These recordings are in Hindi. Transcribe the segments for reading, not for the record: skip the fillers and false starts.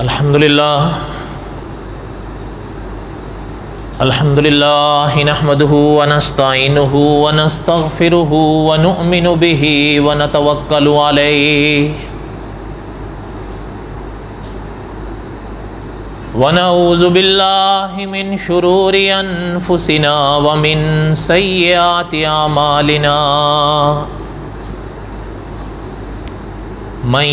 अल्हम्दुलिल्लाह नहमदुहु व नस्तईनुहु व नस्तगफिरुहु व नुअमिनु बिही व नतवक्कलु अलैहि व नऊज़ु बिल्लाहि मिन शुरूरि अनफुसिना व मिन सय्यिआति अमालिना। मन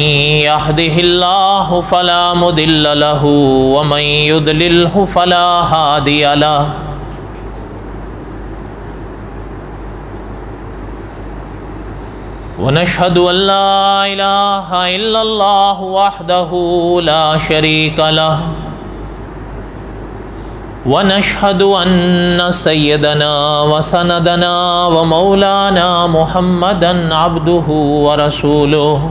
यहदिहिल्लाहु फला मुदिल्ल लहु व मन युद्लिल्हु फला हादिय लहु। व नशहदु अल्ला इलाहा इल्लल्लाहु वहदहु ला शरीक लहु व नशहदु अन्न सय्यदना व सनदना व मौलाना मुहम्मदन अब्दुहु व रसूलुहु।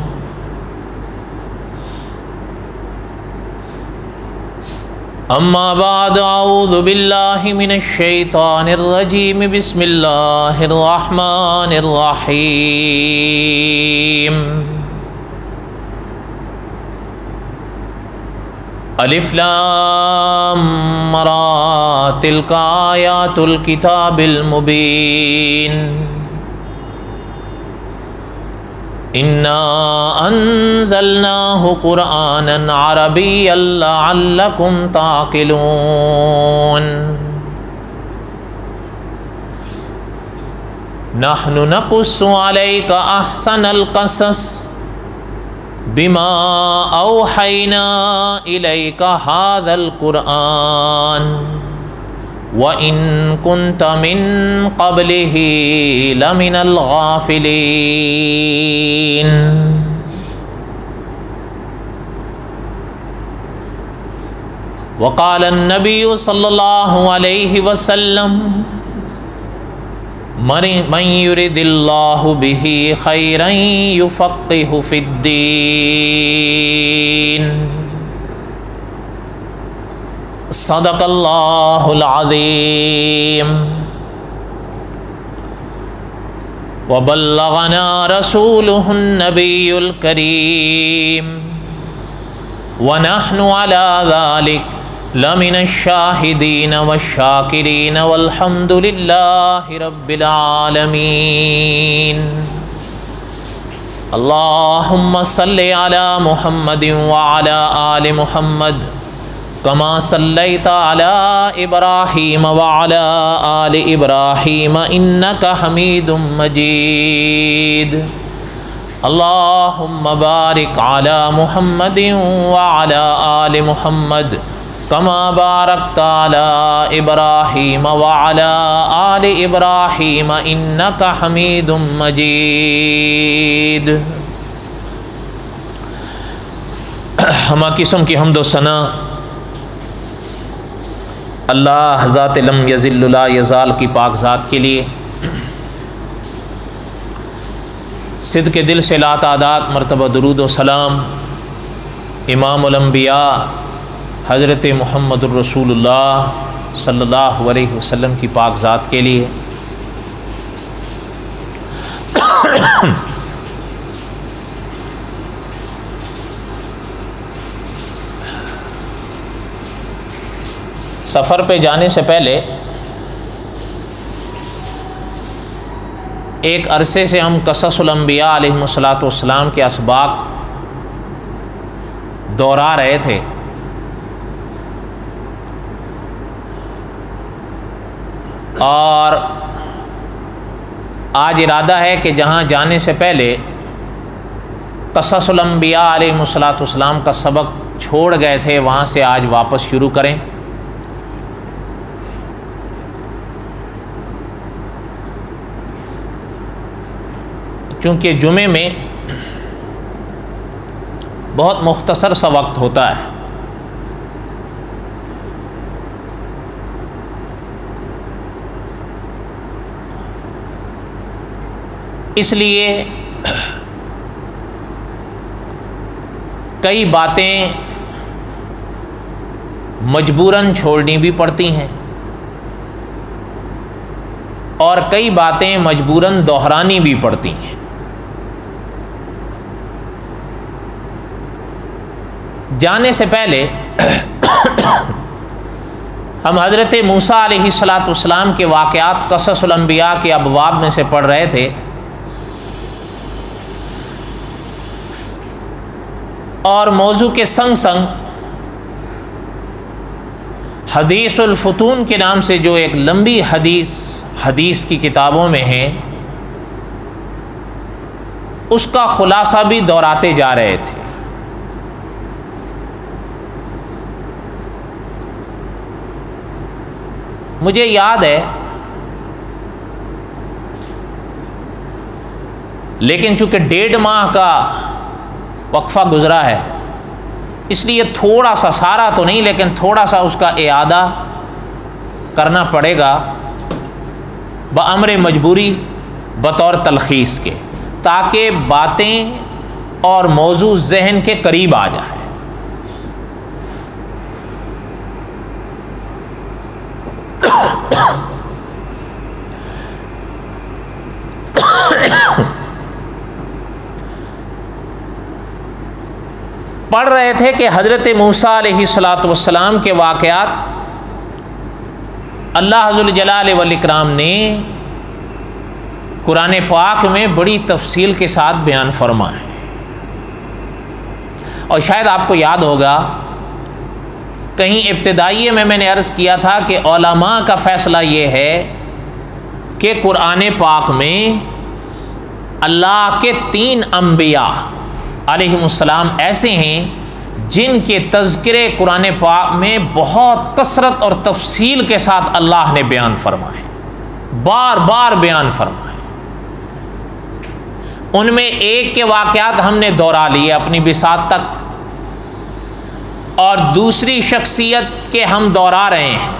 अम्मा बाद अऊज़ु बिल्लाहि मिनश शैतानिर रजीम बिस्मिल्लाहिर रहमानिर रहीम। अलिफ लाम रा तिल्का आयातुल किताबिल मुबीन। इन्ना अंज़लनाहु क़ुरआनन अरबिय्यन लअल्लकुम ताक़िलून। नहनु नक़ुस्सु अलैका अहसनल क़सस बिमा औहैना इलैका हाज़ल क़ुरआन व इन कुन्त मिन क़ब्लिही लमिनल गाफ़िलीन। वक़ाल अन्नबिय्यु सल्लल्लाहु अलैहि वसल्लम मन युरिदिल्लाहु बिही खैरन युफ़क़्क़िहु फ़िद्दीन। सदक़ल्लाहुल अज़ीम। व बल्लगना रसूलुहुन नबियुल करीम व नहनु अला ज़ालिक लमिनश शाहिदीन वश्शाकिरीन वल्हम्दुलिल्लाहि रब्बिल आलमीन। अल्लाहुम्मा सल्लि अला मुहम्मदिन व अला आलि मुहम्मद कमा सल्लैता अला इब्राहीम व अला आलि इब्राहीम इन्नका हमीदुम मजीद। अल्लाहुम्मा बारिक अला मुहम्मदिन व अला आलि मुहम्मद कमा बारकता अला इब्राहीम व अला आलि इब्राहीम इन्नका हमीदुम मजीद। हमा किस्म की हम्द व सना अल्लाह ज़ात लम यज़िल्लु ला यज़ाल की पाक ज़ात के लिए सिद्क़ के दिल से लातादाद मरतबा दुरूद व सलाम इमामुल अंबिया हज़रत मुहम्मदुर रसूलुल्लाह सल्लल्लाहु अलैहि वसल्लम की पाक ज़ात के लिए। सफ़र पे जाने से पहले एक अरसे से हम क़ससुल अंबिया अलैहिमुस्सलातु वस्सलाम के असबाक़ दोहरा रहे थे। और आज इरादा है कि जहाँ जाने से पहले क़ससुल अंबिया अलैहिमुस्सलातु वस्सलाम का सबक छोड़ गए थे वहाँ से आज वापस शुरू करें। चूँकि जुमे में बहुत मुख्तसर सा वक्त होता है, इसलिए कई बातें मजबूरन छोड़नी भी पड़ती हैं और कई बातें मजबूरन दोहरानी भी पड़ती हैं। जाने से पहले हम हज़रत मूसा अलैहिस्सलाम के वाक़यात क़ससुल अंबिया के अबवाब में से पढ़ रहे थे, और मौजू के संग संग हदीसुल फुतून के नाम से जो एक लंबी हदीस की किताबों में है, उसका खुलासा भी दोहराते जा रहे थे। मुझे याद है, लेकिन चूंकि 1.5 माह का वक्फा गुजरा है, इसलिए थोड़ा सा, सारा तो नहीं लेकिन थोड़ा सा उसका इआदा करना पड़ेगा बअम्र मजबूरी, बतौर तलखीस के, ताकि बातें और मौजू जहन के करीब आ जाए। पढ़ रहे थे कि हज़रत मूसा अलैहिस्सलाम के वाक़यात अल्लाह ज़ुल जलाल वल इकराम ने कुरान पाक में बड़ी तफसील के साथ बयान फरमा है। और शायद आपको याद होगा, कहीं इब्तिदाइये में मैंने अर्ज़ किया था कि उलमा का फ़ैसला ये है कि कुरान पाक में अल्लाह के 3 अंबिया अलैहिमुस्सलाम ऐसे हैं जिनके तज़किरे कुरान पाक में बहुत कसरत और तफसील के साथ अल्लाह ने बयान फरमाए, बार बार बयान फरमाए। उनमें एक के वाक़यात हमने दोहरा लिए अपनी बिसात तक, और दूसरी शख्सियत के हम दोहरा रहे हैं,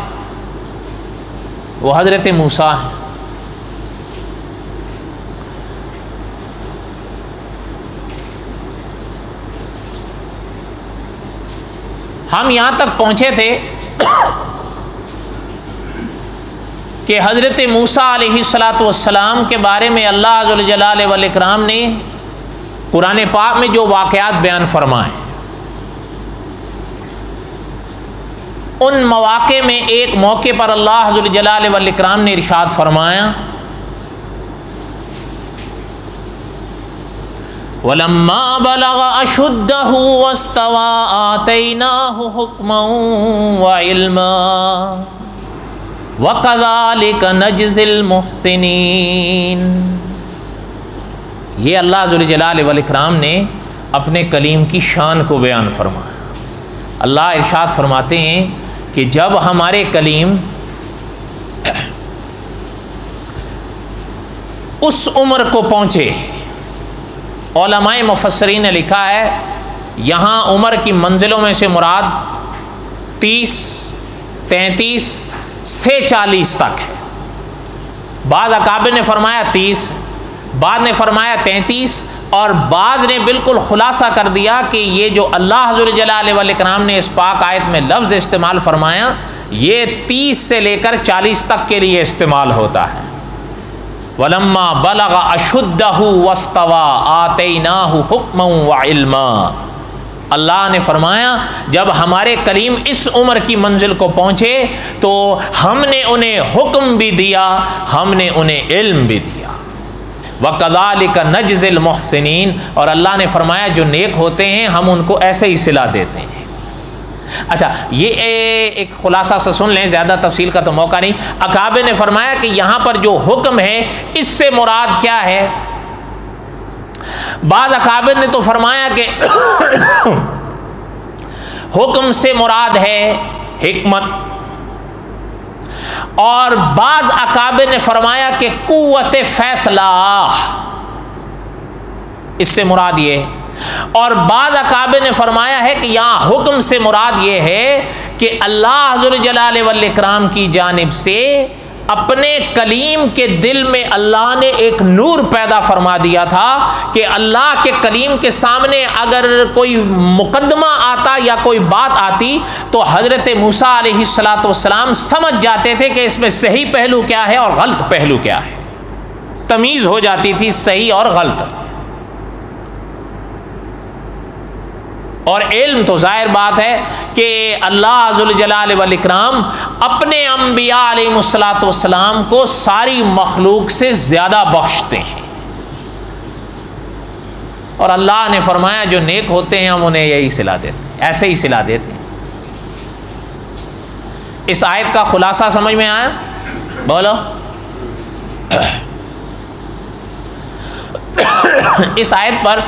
वो हज़रत मूसा है। हम यहाँ तक पहुँचे थे कि हज़रत मूसा अलैहिस्सलाम के बारे में अल्लाह ज़ुल जलाल वल इकराम ने कुरान पाक में जो वाक़यात बयान फरमाए, उन मौक़े में एक मौके पर अल्लाह ज़ुल जलाल वल इकराम ने इरशाद फरमाया, वलम्मा बलग अशुद्धहु वस्तवा आतैनाहु हुक्मन व इल्मा वकज़ालिका नजज़िल मुहसिनीन। ये अल्लाह ज़ुल जलाल वल इकराम ने अपने कलीम की शान को बयान फरमाया। अल्लाह इरशाद फरमाते हैं कि जब हमारे कलीम उस उम्र को पहुँचे, उलमाए मुफस्सिरीन ने लिखा है यहाँ उम्र की मंजिलों में से मुराद 30, 33 से 40 तक है। बाद अकाबिर ने फरमाया 30, बाद ने फरमाया 33, और बाद ने बिल्कुल खुलासा कर दिया कि ये जो अल्लाह ज़ुल जलाल वल इकराम ने इस पाक आयत में लफ्ज़ इस्तेमाल फरमाया, ये 30 से लेकर 40 तक के लिए इस्तेमाल होता है। वलम्मा बलग अशुद्धहु वस्तवा आतैनाहु हुक्मन व इल्मा। अल्लाह ने फरमाया जब हमारे कलीम इस उम्र की मंजिल को पहुँचे तो हमने उन्हें हुक्म भी दिया, हमने उन्हें इल्म भी दिया। वकज़ालिका नजज़िल मुहसिनीन, और अल्लाह ने फरमाया जो नेक होते हैं हम उनको ऐसे ही सिला देते हैं। अच्छा, ये एक खुलासा से सुन लें, ज़्यादा तफसील का तो मौका नहीं। अकाबे ने फरमाया कि यहाँ पर जो हुक्म है इससे मुराद क्या है। बाद अकाबे ने तो फरमाया कि हुक्म से मुराद है हिकमत, और बाज़ अकाबे ने फरमाया कि कुव्वत फैसला, इससे मुराद ये है। और बाज़ अकाबे ने फरमाया है कि यहाँ हुक्म से मुराद ये है कि अल्लाह ज़ुल जलाल वल इकराम की जानिब से अपने कलीम के दिल में अल्लाह ने एक नूर पैदा फरमा दिया था कि अल्लाह के कलीम के सामने अगर कोई मुकदमा आता या कोई बात आती तो हज़रत मूसा अलैहिस्सलाम समझ जाते थे कि इसमें सही पहलू क्या है और गलत पहलू क्या है। तमीज़ हो जाती थी सही और गलत। और इल्म तो जाहिर बात है कि अल्लाह ज़ुल जलाल वल इकराम अपने अंबिया अलैहिमुस्सलातु वस्सलाम को सारी मखलूक से ज़्यादा बख्शते हैं। और अल्लाह ने फरमाया जो नेक होते हैं हम उन्हें यही सिला देते हैं, ऐसे ही सिला देते हैं। इस आयत का खुलासा समझ में आया? बोलो। इस आयत पर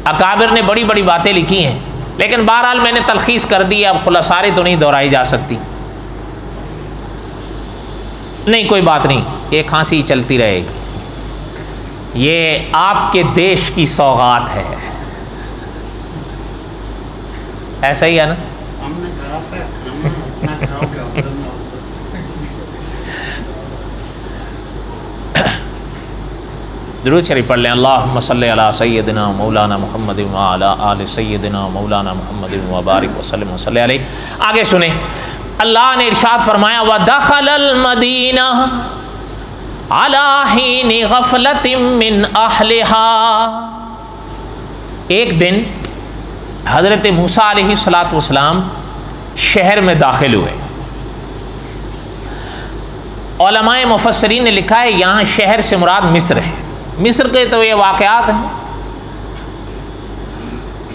अकाबिर ने बड़ी बड़ी बातें लिखी हैं, लेकिन बहरहाल मैंने तलखीस कर दी है, अब खुलासारे तो नहीं दोहराई जा सकती। नहीं कोई बात नहीं, ये खांसी चलती रहेगी, ये आपके देश की सौगात है। ऐसा ही है ना? दुरूद शरीफ पढ़ लें। अल्लाहुम्मा सल्ली अला सय्यदिना मौलाना मुहम्मद व अला आलि सय्यदिना मौलाना मुहम्मद व बारिक वसल्लम वसल्लि अलैहि। आगे सुने, अल्लाह ने इरशाद फरमाया व दखलल मदीना अला हीनि गफलतिम मिन अहलिहा। एक दिन हज़रत मूसा अलैहिस्सलातु वस्सलाम शहर में दाखिल हुए। उलमाए मुफस्सिरीन ने लिखा है यहाँ शहर से मुराद मिस्र है। मिस्र के तो ये वाक़यात हैं।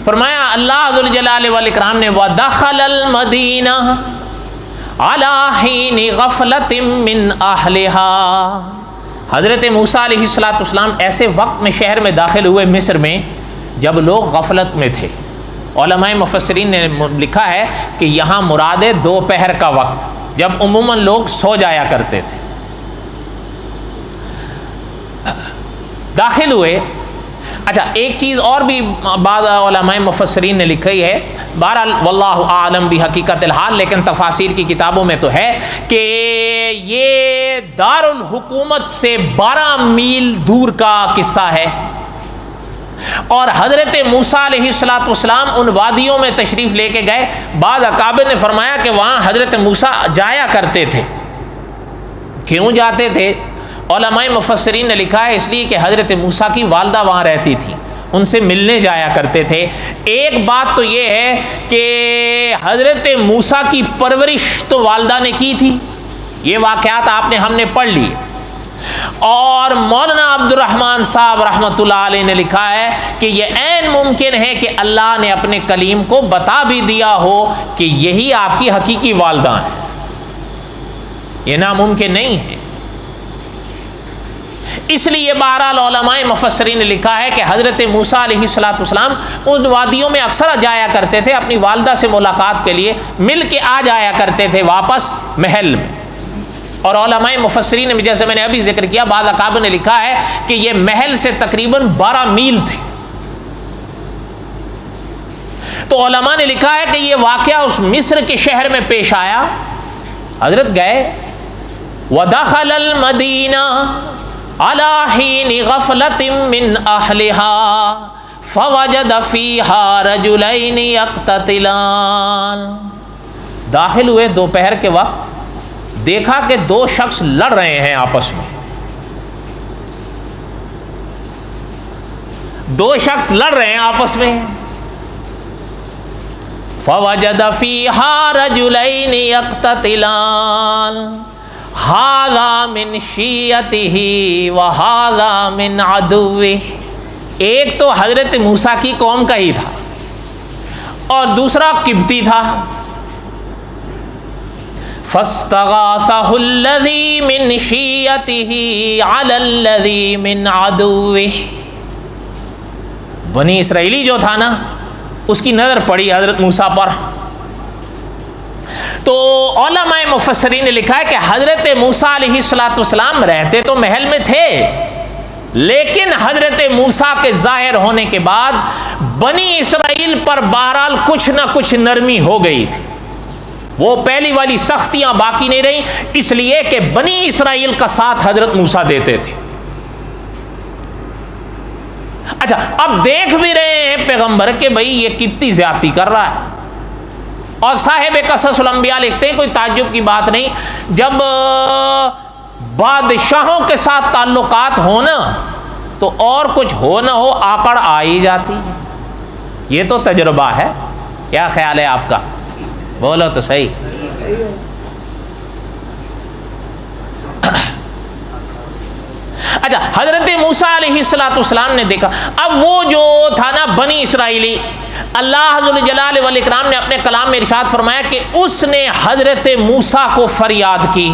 फरमाया अल्लाह ज़ुल जलाल वल इकराम ने वदखलल मदीना अला हीनि गफलतिम मिन अहलिहा। हज़रत मूसा अलैहिस्सलातु वस्सलाम ऐसे वक्त में शहर में दाखिल हुए मिस्र में जब लोग गफलत में थे। उलमाए मुफस्सिरीन ने लिखा है कि यहाँ मुराद है दोपहर का वक्त, जब उमूमन लोग सो जाया करते थे। दाखिल हुए। अच्छा, एक चीज़ और भी बाद उलमाए मुफस्सिरीन ने लिखी है, बहरहाल वल्लाहु आलम भी हकीकतल हाल, लेकिन तफासिर की किताबों में तो है कि ये दारुल हुकूमत से 12 मील दूर का किस्सा है। और हज़रत मूसा अलैहिस्सलातु वस्सलाम उन वादियों में तशरीफ़ लेके गए। बाद अकाबिर ने फरमाया कि वहाँ हज़रत मूसा जाया करते थे। क्यों जाते थे? उलमाए मुफस्सिरीन ने लिखा है इसलिए कि हज़रत मूसा की वालदा वहाँ रहती थी, उनसे मिलने जाया करते थे। एक बात तो ये है कि हज़रत मूसा की परवरिश तो वालदा ने की थी, ये वाक़यात हमने पढ़ लिए। और मौलाना अब्दुर्रहमान साहब रहमतुल्लाह अलैह ने लिखा है कि ये ऐन मुमकिन है कि अल्लाह ने अपने कलीम को बता भी दिया हो कि यही आपकी हकीकी वालदा है, ये नामुमकिन नहीं है। इसलिए बहरहाल उलमाए मुफस्सिरीन ने लिखा है कि हज़रत मूसा अलैहिस्सलातु वस्सलाम उन वादियों में अक्सर जाया करते थे, अपनी वालदा से मुलाकात के लिए मिल के आ जाया करते थे वापस महल में। और उलमाए मुफस्सिरीन ने, जैसे मैंने अभी जिक्र किया, बाद अकाबिर ने लिखा है कि ये महल से तकरीबन 12 मील थे। तो उलमा ने लिखा है कि ये वाक़या उस मिस्र के शहर में पेश आया। हजरत गए, वदखलल मदीना अला हीनि गफलतिम मिन अहलिहा फवजद फीहा रजुलैनि यक्ततिलान। दाखिल हुए दोपहर के वक्त, देखा कि 2 शख्स लड़ रहे हैं आपस में। 2 शख्स लड़ रहे हैं आपस में। फवजद फीहा रजुलैनि यक्ततिलान हाज़ा मिन शियतिही व हाज़ा मिन अदुव्विही। एक तो हजरत मूसा की कौम का ही था और दूसरा किब्ती था। फस्तगासहुल्लज़ी मिन शियतिही अलल्लज़ी मिन अदुव्विही। बनी इसराइली जो था ना, उसकी नज़र पड़ी हजरत मूसा पर। तो उलमाए मुफस्सिरीन ने लिखा है कि हजरत मूसा अलैहिस्सलातु वस्सलाम रहते तो महल में थे, लेकिन हजरत मूसा के जाहिर होने के बाद बनी इसराइल पर बहरहाल कुछ ना कुछ नरमी हो गई थी। वो पहली वाली सख्तियां बाकी नहीं रही, इसलिए कि बनी इसराइल का साथ हजरत मूसा देते थे। अच्छा, अब देख भी रहे हैं पैगंबर के भाई ये कितनी ज्यादती कर रहा है। और साहिब कससुल अंबिया लिखते हैं, कोई ताज्जुब की बात नहीं, जब बादशाहों के साथ ताल्लुकात होना तो और कुछ हो ना हो आकड़ आ ही जाती है। ये तो तजुर्बा है। क्या ख्याल है आपका? बोलो तो सही। अच्छा, हजरत मूसा अलैहिस्सलाम ने देखा, अब वो जो था ना बनी इसराइली, अल्लाह जुल जलाल वल इकराम ने अपने कलाम में इरशाद फरमाया कि उसने हजरत मूसा को फरियाद की,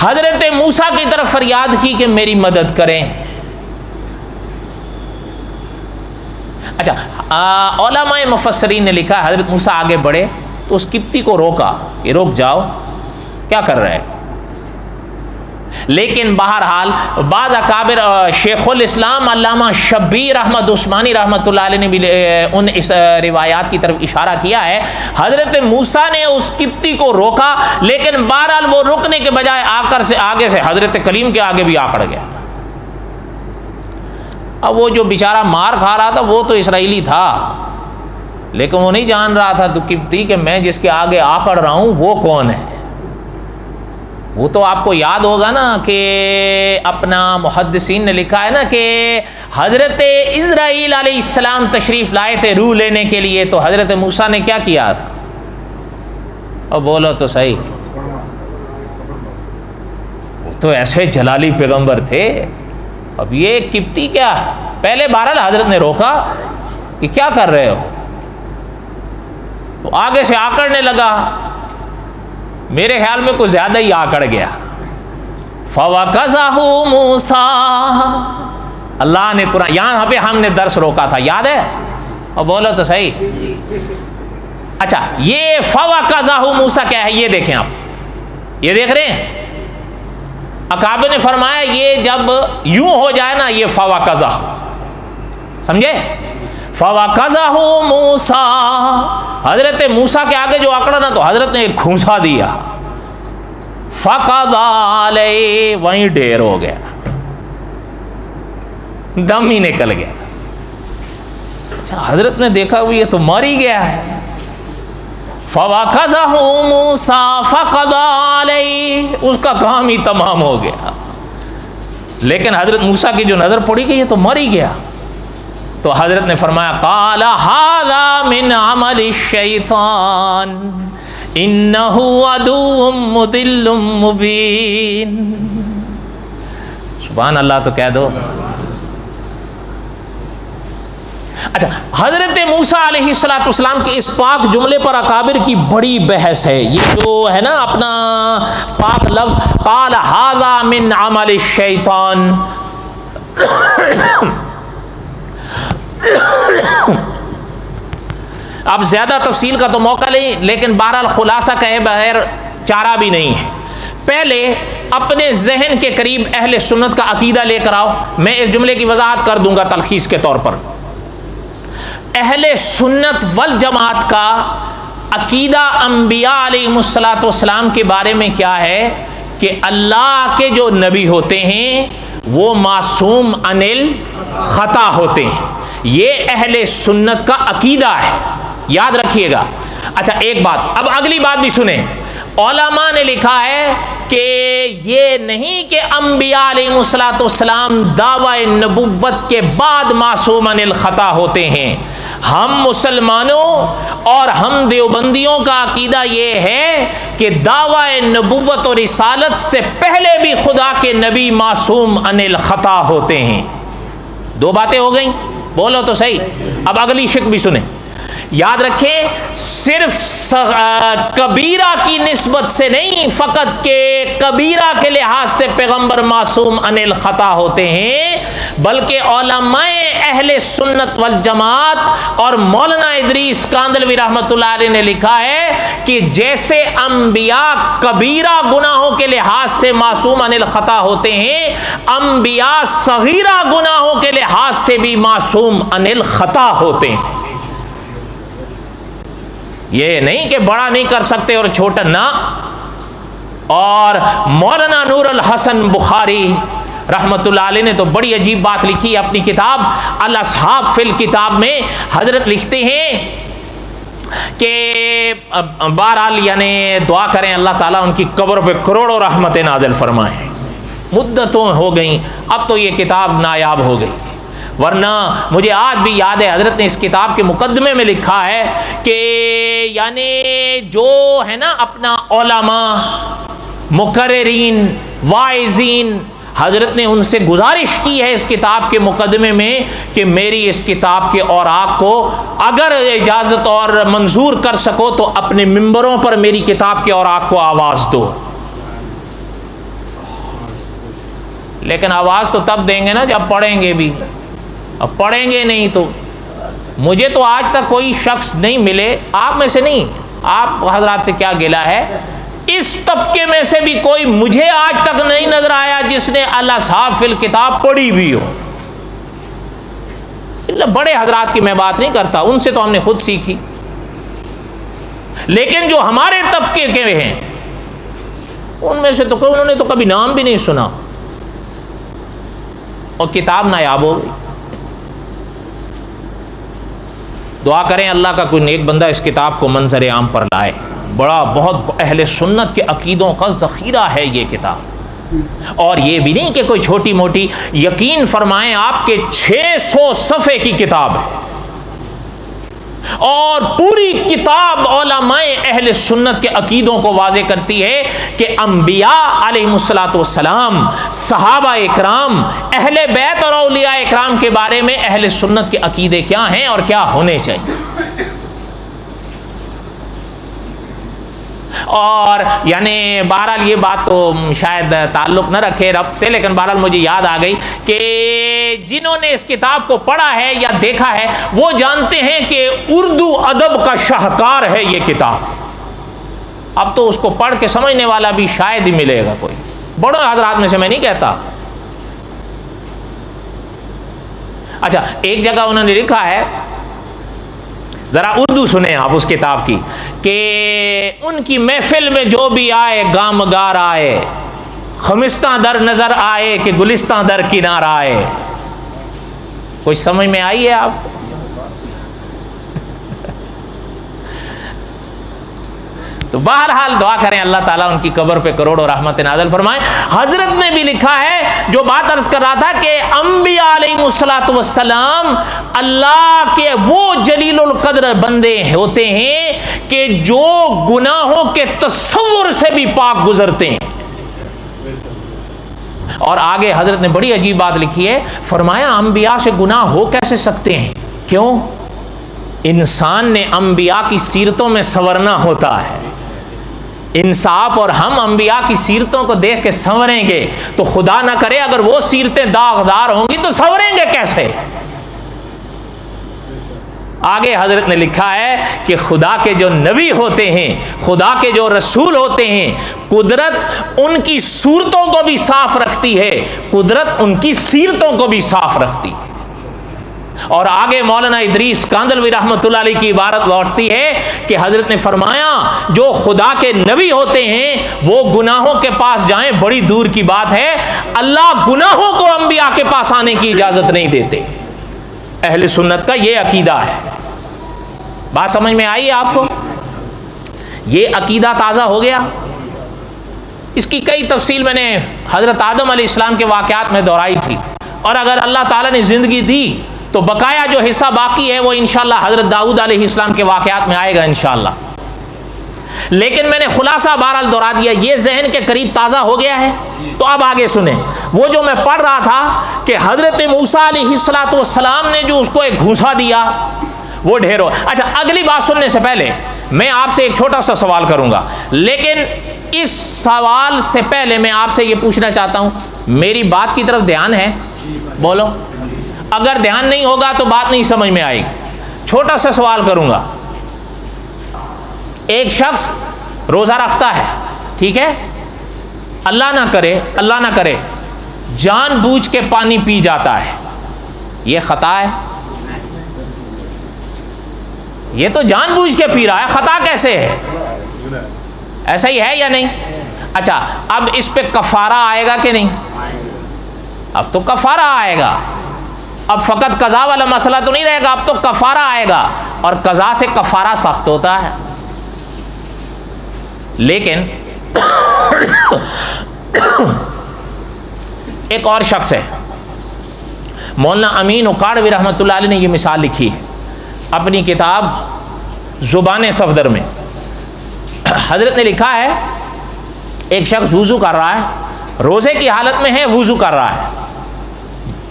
हजरत मूसा की तरफ फरियाद की कि मेरी मदद करें। अच्छा, उलमाए मुफस्सरीन ने लिखा हजरत मूसा आगे बढ़े तो उस किप्ती को रोका कि रुक जाओ, क्या कर रहे हैं। लेकिन बहरहाल बाज़ अकाबिर शेखुल इस्लाम अल्लामा शब्बीर अहमद उस्मानी रहमतुल्लाह अलैह ने भी उन इस रिवायात की तरफ इशारा किया है। हज़रत मूसा ने उस किप्ती को रोका, लेकिन बहरहाल वो रुकने के बजाय आकर से आगे से हज़रत कलीम के आगे भी आकड़ गया। अब वो जो बेचारा मार खा रहा था वो तो इसराइली था, लेकिन वो नहीं जान रहा था तो किप्ती कि मैं जिसके आगे आकड़ रहा हूँ वो कौन है। वो तो आपको याद होगा ना कि अपना मुहद्दिसीन ने लिखा है ना कि हज़रत इज़राइल अलैहिस्सलाम तशरीफ़ लाए थे रूह लेने के लिए, तो हज़रत मूसा ने क्या किया था? और बोलो तो सही, वो तो ऐसे जलाली पैगंबर थे। अब ये किप्ती क्या, पहले बहरहाल हज़रत ने रोका कि क्या कर रहे हो, तो आगे से आकड़ने लगा। मेरे ख्याल में कुछ ज़्यादा ही आकड़ गया। फवकज़हु मूसा, अल्लाह ने कुरान, यहाँ पे हमने दर्स रोका था, याद है? और बोलो तो सही। अच्छा, ये फवकज़हु मूसा क्या है, ये देखें आप, ये देख रहे हैं? अकाबिर ने फरमाया ये जब यूं हो जाए ना, ये फवकज़ा, समझे? फवकज़हु मूसा, हजरत मूसा के आगे जो आकड़ा ना तो हजरत ने खूंसा दिया, फ़क़ज़ा अलैहि, वहीं ढेर हो गया, दम ही निकल गया। अच्छा, हजरत ने देखा ये तो मर ही गया है। फ़वकज़हु मूसा फ़क़ज़ा अलैहि, उसका काम ही तमाम हो गया। लेकिन हजरत मूसा की जो नज़र पड़ी कि ये तो मर ही गया, तो हजरत ने फरमाया क़ाल हाज़ा मिन अमलि शैतान इन्नहु अदुव्वुम मुदिल्लुम मुबीन। सुभान अल्लाह तो कह दो। अच्छा, हजरत मूसा अलैहिस्सलाम के इस पाक जुमले पर अकाबिर की बड़ी बहस है। ये जो है ना अपना पाक लफ्ज क़ाल हाज़ा मिन अमलि शैतान, अब ज़्यादा तफसील का तो मौका नहीं, लेकिन बहरहाल खुलासा कहे बगैर चारा भी नहीं है। पहले अपने जहन के करीब अहले सुन्नत का अकीदा लेकर आओ। मैं इस जुमले की वजाहत कर दूंगा तलखीस के तौर पर। अहले सुन्नत वल जमात का अकीदा अंबिया अलैहिमुस्सलातु वस्सलाम के बारे में क्या है कि अल्लाह के जो नबी होते हैं वो मासूम अनिल खता होते हैं। ये अहले सुन्नत का अकीदा है, याद रखिएगा। अच्छा, एक बात, अब अगली बात भी सुने। उलमा ने लिखा है कि ये नहीं कि अंबिया अलैहिमुस्सलातु वस्सलाम दावा नबुव्वत के बाद मासूम अनिल खता होते हैं। हम मुसलमानों और हम देवबंदियों का अकीदा ये है कि दावा नबुव्वत और रिसालत से पहले भी खुदा के नबी मासूम अनिल खता होते हैं। दो बातें हो गई, बोलो तो सही। अब अगली शिक भी सुने, याद रखें, सिर्फ कबीरा की निस्बत से नहीं, फ़कत के कबीरा के लिहाज से पैगंबर मासूम अनिल खता होते हैं, बल्कि उलमाए अहले सुन्नत वल जमात और मौलाना इदरीस कांदलवी रहमतुल्लाह अलैह ने लिखा है कि जैसे अंबिया कबीरा गुनाहों के लिहाज से मासूम अनिल खता होते हैं, अंबिया सगीरा गुनाहों के लिहाज से भी मासूम अनिल खता होते हैं। ये नहीं कि बड़ा नहीं कर सकते और छोटा ना। और मौलाना नूर अल हसन बुखारी रहमतुल्लाह अलैह ने तो बड़ी अजीब बात लिखी अपनी किताब अल असहाब फिल किताब में। हजरत लिखते हैं कि बहरहाल यानी दुआ करें अल्लाह ताला उनकी कब्र पे करोड़ों रहमतें नाज़िल फरमाएं। मुद्दतों हो गई, अब तो ये किताब नायाब हो गई। वरना मुझे आज भी याद है, हज़रत ने इस किताब के मुकदमे में लिखा है कि यानी जो है ना अपना उलमा, मुकर्रिरीन, वाइज़ीन, हज़रत ने उनसे गुजारिश की है इस किताब के मुकदमे में कि मेरी इस किताब के औराक को अगर इजाज़त और मंजूर कर सको तो अपने मिंबरों पर मेरी किताब के औराक को आवाज़ दो। लेकिन आवाज़ तो तब देंगे ना जब पढ़ेंगे भी, अब पढ़ेंगे नहीं तो। मुझे तो आज तक कोई शख्स नहीं मिले, आप में से नहीं, आप हजरात से क्या गिला है, इस तबके में से भी कोई मुझे आज तक नहीं नजर आया जिसने अल-असहाब फिल किताब पढ़ी भी हो। बड़े हजरात की मैं बात नहीं करता, उनसे तो हमने खुद सीखी, लेकिन जो हमारे तबके के हैं उनमें से तो कोई, उन्होंने तो कभी नाम भी नहीं सुना और किताब नायाब हो गई। दुआ करें अल्लाह का कोई नेक बंदा इस किताब को मंजर आम पर लाए। बड़ा बहुत अहले सुन्नत के अकीदों का ज़ख़ीरा है ये किताब। और ये भी नहीं कि कोई छोटी मोटी, यकीन फरमाएं आपके 600 सफ़े की किताब है और पूरी किताब उलमाए अहले सुन्नत के अकीदों को वाज़े करती है कि अंबिया अलैहिमुस्सलातु वस्सलाम, सहाबा इकराम, अहले बैत और औलिया इकराम के बारे में अहले सुन्नत के अकीदे क्या हैं और क्या होने चाहिए। और यानी बहरहाल ये बात तो शायद ताल्लुक़ न रखे रब से, लेकिन बहरहाल मुझे याद आ गई कि जिन्होंने इस किताब को पढ़ा है या देखा है वो जानते हैं कि उर्दू अदब का शाहकार है ये किताब। अब तो उसको पढ़ के समझने वाला भी शायद ही मिलेगा कोई, बड़ों हजरात में से मैं नहीं कहता। अच्छा, एक जगह उन्होंने लिखा है, ज़रा उर्दू सुने आप उस किताब की, कि उनकी महफिल में जो भी आए गामगार आए, खमिस्ता दर नज़र आए कि गुलिस्तां दर किनार आए। कुछ समझ में आई है आपको? तो बहरहाल दुआ करें अल्लाह ताला उनकी कब्र पे करोड़ों रहमत नाज़िल फरमाए। हजरत ने भी लिखा है, जो बात अर्ज कर रहा था कि अंबिया अलैहिमुस्सलातु वस्सलाम अल्लाह के वो जलीलुल कद्र बंदे होते हैं कि जो गुनाहों के तस्वुर से भी पाक गुजरते हैं। और आगे हजरत ने बड़ी अजीब बात लिखी है, फरमाया अंबिया से गुनाह हो कैसे सकते हैं? क्यों? इंसान ने अंबिया की सीरतों में संवरना होता है। इंसाफ और हम अंबिया की सीरतों को देख के संवरेंगे तो खुदा ना करे अगर वो सीरतें दागदार होंगी तो संवरेंगे कैसे? आगे हजरत ने लिखा है कि खुदा के जो नबी होते हैं, खुदा के जो रसूल होते हैं, कुदरत उनकी सूरतों को भी साफ रखती है, कुदरत उनकी सीरतों को भी साफ रखती है। और आगे मौलाना इदरीस कांदलवी रहमतुल्लाह अलैह की इबारत लौटती है कि हजरत ने फरमाया जो खुदा के नबी होते हैं वो गुनाहों के पास जाएं बड़ी दूर की बात है, अल्लाह गुनाहों को अंबिया के पास आने की इजाजत नहीं देते। अहले सुन्नत का ये अकीदा है। बात समझ में आई आपको? ये अकीदा ताज़ा हो गया। इसकी कई तफसील मैंने हजरत आदम अलैहिस्सलाम के वाक़यात में दोहराई थी, और अगर अल्लाह ताला ने ज़िंदगी दी तो बकाया जो हिस्सा बाकी है वो इंशाअल्लाह हजरत दाऊद अलैहिस्सलाम के वाक़यात में आएगा इंशाअल्लाह। लेकिन मैंने खुलासा बहरहाल दोहरा दिया, ये जहन के करीब ताज़ा हो गया है। तो अब आगे सुने, वो जो मैं पढ़ रहा था कि हजरत मूसा अलैहिस्सलाम ने जो उसको एक घूंसा दिया वो ढेर हो। अच्छा, अगली बात सुनने से पहले मैं आपसे एक छोटा सा सवाल करूंगा, लेकिन इस सवाल से पहले मैं आपसे ये पूछना चाहता हूं, मेरी बात की तरफ ध्यान है? बोलो। अगर ध्यान नहीं होगा तो बात नहीं समझ में आएगी। छोटा सा सवाल करूंगा, एक शख्स रोजा रखता है, ठीक है, अल्लाह ना करे जानबूझ के पानी पी जाता है, यह खता है? ये तो जानबूझ के पी रहा है, खता कैसे है? ऐसा ही है या नहीं? अच्छा, अब इस पे कफारा आएगा कि नहीं? अब तो कफारा आएगा। अब फकत कज़ा वाला मसला तो नहीं रहेगा, अब तो कफारा आएगा, और कज़ा से कफारा सख्त होता है। लेकिन एक और शख्स है, मौलाना अमीन उकाड़वी रहमतुल्लाह अलैह ने ये मिसाल लिखी है अपनी किताब ज़ुबान सफ़दर में। हजरत ने लिखा है, एक शख्स वुज़ू कर रहा है, रोज़े की हालत में है, वुज़ू कर रहा है,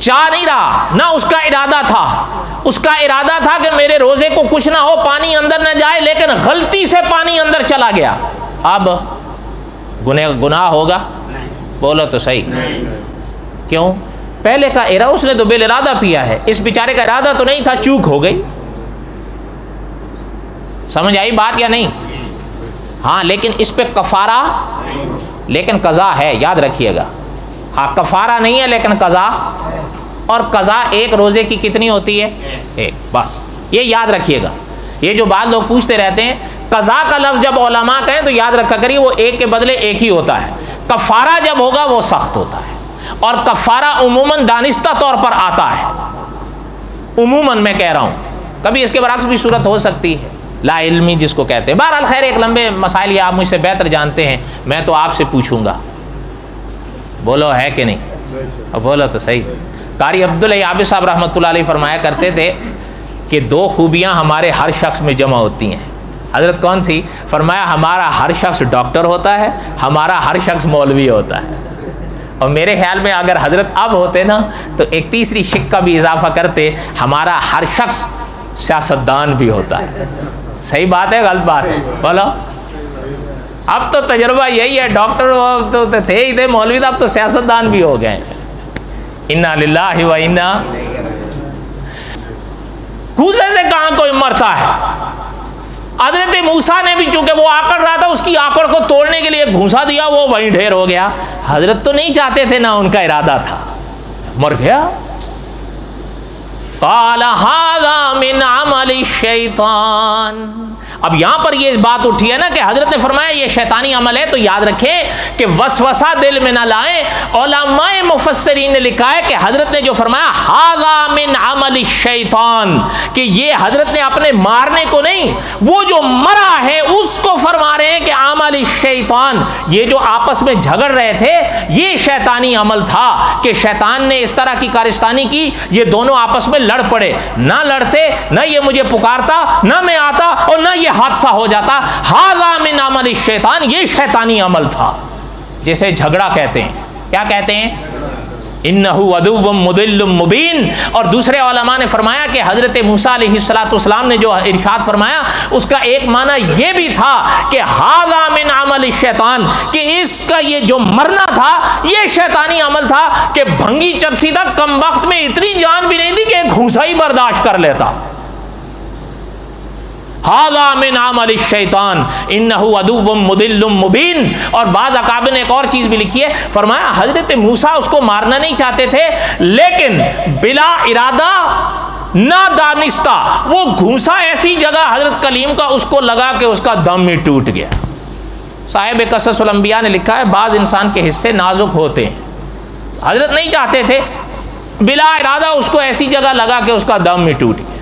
चाह नहीं रहा, ना उसका इरादा था, उसका इरादा था कि मेरे रोज़े को कुछ ना हो, पानी अंदर ना जाए, लेकिन गलती से पानी अंदर चला गया। अब गुनाह होगा? बोलो तो सही। क्यों? पहले का इरादा, उसने तो बेल इरादा पिया है, इस बेचारे का इरादा तो नहीं था, चूक हो गई। समझ आई बात या नहीं? हाँ, लेकिन इस पे कफारा, लेकिन कज़ा है, याद रखिएगा। हाँ, कफारा नहीं है लेकिन कज़ा, और कज़ा एक रोज़े की कितनी होती है? एक, बस ये याद रखिएगा। ये जो बात लोग पूछते रहते हैं, कज़ा का लफ्ज़ जब उलमा कहें तो याद रखा करिए वो एक के बदले एक ही होता है। कफारा जब होगा वो सख्त होता है, और कफारा उमूमन दानिस्ता तौर पर आता है, उमूमन मैं कह रहा हूँ, कभी इसके बरअक्स भी सूरत हो सकती है, ला इल्मी जिसको कहते हैं। बहरहाल खैर, एक लंबे मसाइल ये आप मुझसे बेहतर जानते हैं, मैं तो आपसे पूछूंगा, बोलो है कि नहीं? अब बोलो तो सही। कारी अब्दुल याबी साहब रहमतुल्लाह अलैह फरमाया करते थे कि दो खूबियाँ हमारे हर शख्स में जमा होती हैं। हज़रत कौन सी? फरमाया हमारा हर शख्स डॉक्टर होता है, हमारा हर शख्स मौलवी होता है। और मेरे ख्याल में अगर हज़रत अब होते ना तो एक तीसरी शिक का भी इजाफा करते, हमारा हर शख्स सियासतदान भी होता है। सही बात है गलत बात है? बोलो। अब तो तजर्बा यही है, डॉक्टर तो थे ही थे, मौलवी, अब तो सियासतदान भी हो गए। इन्ना लिल्लाहि व इन्ना, घूसे से कहाँ कोई मरता है? हज़रत मूसा ने भी, चूंकि वो आकड़ रहा था, उसकी आकड़ को तोड़ने के लिए घूसा दिया, वो वहीं ढेर हो गया। हजरत तो नहीं चाहते थे, ना उनका इरादा था, मर गया। क़ाला हाज़ा मिन अमलि शैतान। अब यहां पर ये बात उठी है ना कि हजरत ने फरमाया ये शैतानी अमल है, तो याद रखें कि वसवसा दिल में ना लाएं। उलमाए मुफस्सिरीन ने लिखा है कि हजरत ने जो फरमाया हाज़ा मिन अमलि शैतान, कि ये हजरत ने अपने मारने को नहीं, वो जो मरा है उसको फरमा रहे हैं कि अमल शैतान, ये जो आपस में झगड़ रहे थे ये शैतानी अमल था, कि शैतान ने इस तरह की कारिस्तानी की, ये दोनों आपस में लड़ पड़े। ना लड़ते, ना ये मुझे पुकारता, ना मैं आता, और ना ये हादसा हो जाता। हाज़ा मिन अमल शैतान, ये शैतानी अमल था, जिसे झगड़ा कहते हैं। क्या कहते हैं? इन्नहु अदुव्वुम मुदिल्लुम मुबीन। और दूसरे उलमा ने फरमाया कि हज़रत मूसा अलैहिस्सलाम ने जो इरशाद फरमाया उसका एक माना ये भी था कि हाज़ा मिन अमल शैतान, कि इसका ये जो मरना था ये शैतानी अमल था, कि भंगी चरसी तक कम वक्त में इतनी जान भी नहीं थी कि एक घूसा ही बर्दाश्त कर लेता। हाज़ा मिन अमल शैतान इन्नहु अदुव्वुम मुदिल्लुम मुबीन। और बाद अकाबिर ने एक और चीज़ भी लिखी है, फरमाया हज़रत मूसा उसको मारना नहीं चाहते थे, लेकिन बिला इरादा ना दानिस्ता वो घूसा ऐसी जगह हज़रत कलीम का उसको लगा कि उसका दम ही टूट गया। साहिब क़ससुल अंबिया ने लिखा है बाज़ इंसान के हिस्से नाजुक होते हैं, हज़रत नहीं चाहते थे, बिला इरादा उसको ऐसी जगह लगा कि उसका दम ही टूट गया।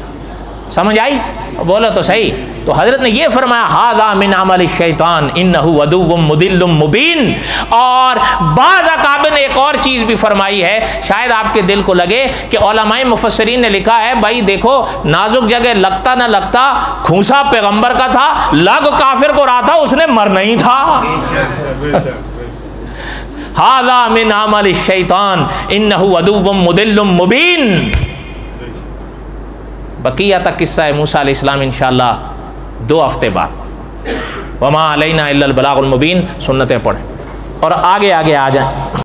समझ आई? बोलो तो सही। तो हजरत ने यह फरमाया हाज़ा मिन अमल शैतान इन्नहु अदुव्वुम मुदिल्लुम मुबीन। और बाज़ अकाबिर ने एक और चीज़ भी फरमाई है, शायद आपके दिल को लगे कि उलमाए मुफस्सिरीन ने लिखा है, भाई देखो नाजुक जगह लगता ना लगता, खूंसा पैगंबर का था, लग काफिर को रहा था, उसने मरना ही था। हाज़ा मिन अमल शैतान इन्नहु अदुव्वुम मुदिल्लुम मुबीन। बकिया तक किस्सा है मूसा अलैहिस्सलाम इंशाअल्लाह 2 हफ्ते बाद। वमा अलैना इल्लल बलागुल मुबीन सुन्नतें पढ़ें और आगे आगे आ जाएं।